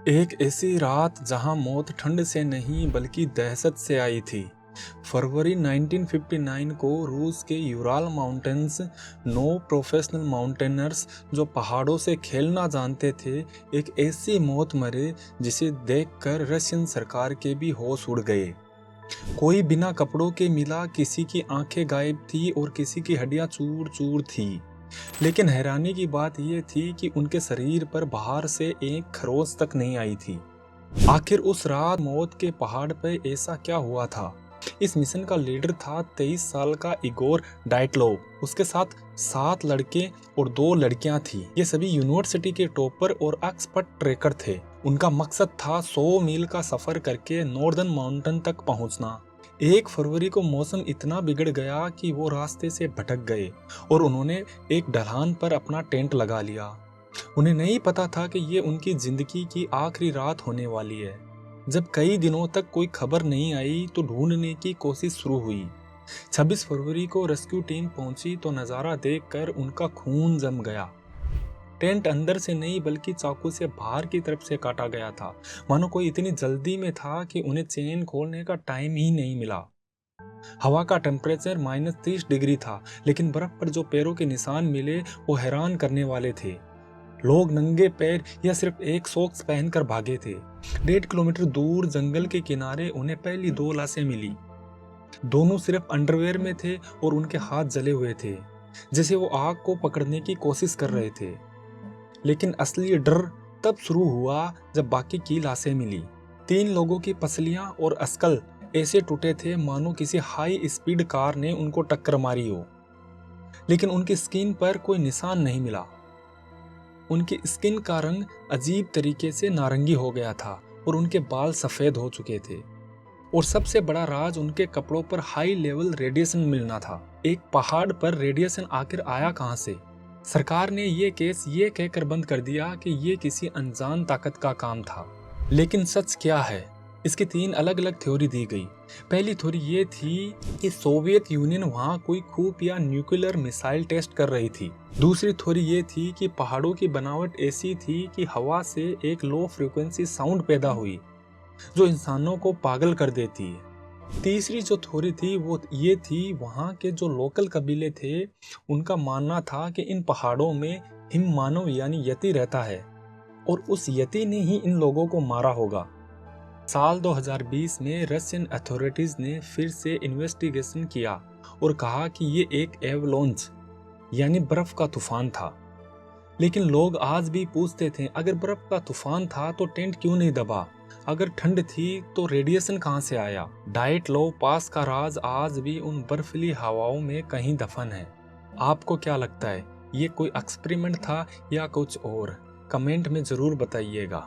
एक ऐसी रात जहां मौत ठंड से नहीं बल्कि दहशत से आई थी। फरवरी 1959 को रूस के यूराल माउंटेन्स 9 प्रोफेशनल माउंटेनर्स जो पहाड़ों से खेलना जानते थे, एक ऐसी मौत मरे जिसे देखकर रशियन सरकार के भी होश उड़ गए। कोई बिना कपड़ों के मिला, किसी की आंखें गायब थी और किसी की हड्डियां चूर चूर थी। लेकिन हैरानी की बात यह थी कि उनके शरीर पर बाहर से एक खरोंच तक नहीं आई थी। आखिर उस रात मौत के पहाड़ पर ऐसा क्या हुआ था? इस मिशन का लीडर था 23 साल का इगोर डाइटलोव। उसके साथ 7 लड़के और 2 लड़कियां थी। ये सभी यूनिवर्सिटी के टॉपर और एक्सपर्ट ट्रेकर थे। उनका मकसद था 100 मील का सफर करके नॉर्दर्न माउंटेन तक पहुंचना। 1 फरवरी को मौसम इतना बिगड़ गया कि वो रास्ते से भटक गए और उन्होंने एक ढलान पर अपना टेंट लगा लिया। उन्हें नहीं पता था कि ये उनकी जिंदगी की आखिरी रात होने वाली है। जब कई दिनों तक कोई खबर नहीं आई तो ढूंढने की कोशिश शुरू हुई। 26 फरवरी को रेस्क्यू टीम पहुंची तो नज़ारा देखकर उनका खून जम गया। टेंट अंदर से नहीं बल्कि चाकू से बाहर की तरफ से काटा गया था। मानो कोई इतनी जल्दी में था कि उन्हें चेन खोलने का टाइम ही नहीं मिला। हवा का टेम्परेचर -30 डिग्री था, लेकिन बर्फ पर जो पैरों के निशान मिले वो हैरान करने वाले थे। लोग नंगे पैर या सिर्फ एक सॉक्स पहनकर भागे थे। 1.5 किलोमीटर दूर जंगल के किनारे उन्हें पहली 2 लाशें मिली। दोनों सिर्फ अंडरवेयर में थे और उनके हाथ जले हुए थे, जैसे वो आग को पकड़ने की कोशिश कर रहे थे। लेकिन असली डर तब शुरू हुआ जब बाकी की लाशें मिली। 3 लोगों की पसलियां और अस्कल ऐसे टूटे थे मानो किसी हाई स्पीड कार ने उनको टक्कर मारी हो, लेकिन उनकी स्किन पर कोई निशान नहीं मिला। उनकी स्किन का रंग अजीब तरीके से नारंगी हो गया था और उनके बाल सफेद हो चुके थे। और सबसे बड़ा राज, उनके कपड़ों पर हाई लेवल रेडिएशन मिलना था। एक पहाड़ पर रेडिएशन आखिर आया कहां से? सरकार ने ये केस ये कहकर बंद कर दिया कि ये किसी अनजान ताकत का काम था। लेकिन सच क्या है? इसकी 3 अलग अलग थ्योरी दी गई। पहली थ्योरी ये थी कि सोवियत यूनियन वहां कोई खूब या न्यूक्लियर मिसाइल टेस्ट कर रही थी। दूसरी थ्योरी ये थी कि पहाड़ों की बनावट ऐसी थी कि हवा से एक लो फ्रीक्वेंसी साउंड पैदा हुई जो इंसानों को पागल कर देती है। तीसरी जो थ्योरी थी वो ये थी, वहां के जो लोकल कबीले थे उनका मानना था कि इन पहाड़ों में हिम मानव यानी यति रहता है और उस यति ने ही इन लोगों को मारा होगा। साल 2020 में रशियन अथॉरिटीज ने फिर से इन्वेस्टिगेशन किया और कहा कि ये एक एवलांच यानी बर्फ का तूफान था। लेकिन लोग आज भी पूछते थे, अगर बर्फ का तूफान था तो टेंट क्यों नहीं दबा? अगर ठंड थी तो रेडिएशन कहां से आया? डाइटलोव पास का राज आज भी उन बर्फीली हवाओं में कहीं दफन है। आपको क्या लगता है, ये कोई एक्सपेरिमेंट था या कुछ और? कमेंट में जरूर बताइएगा।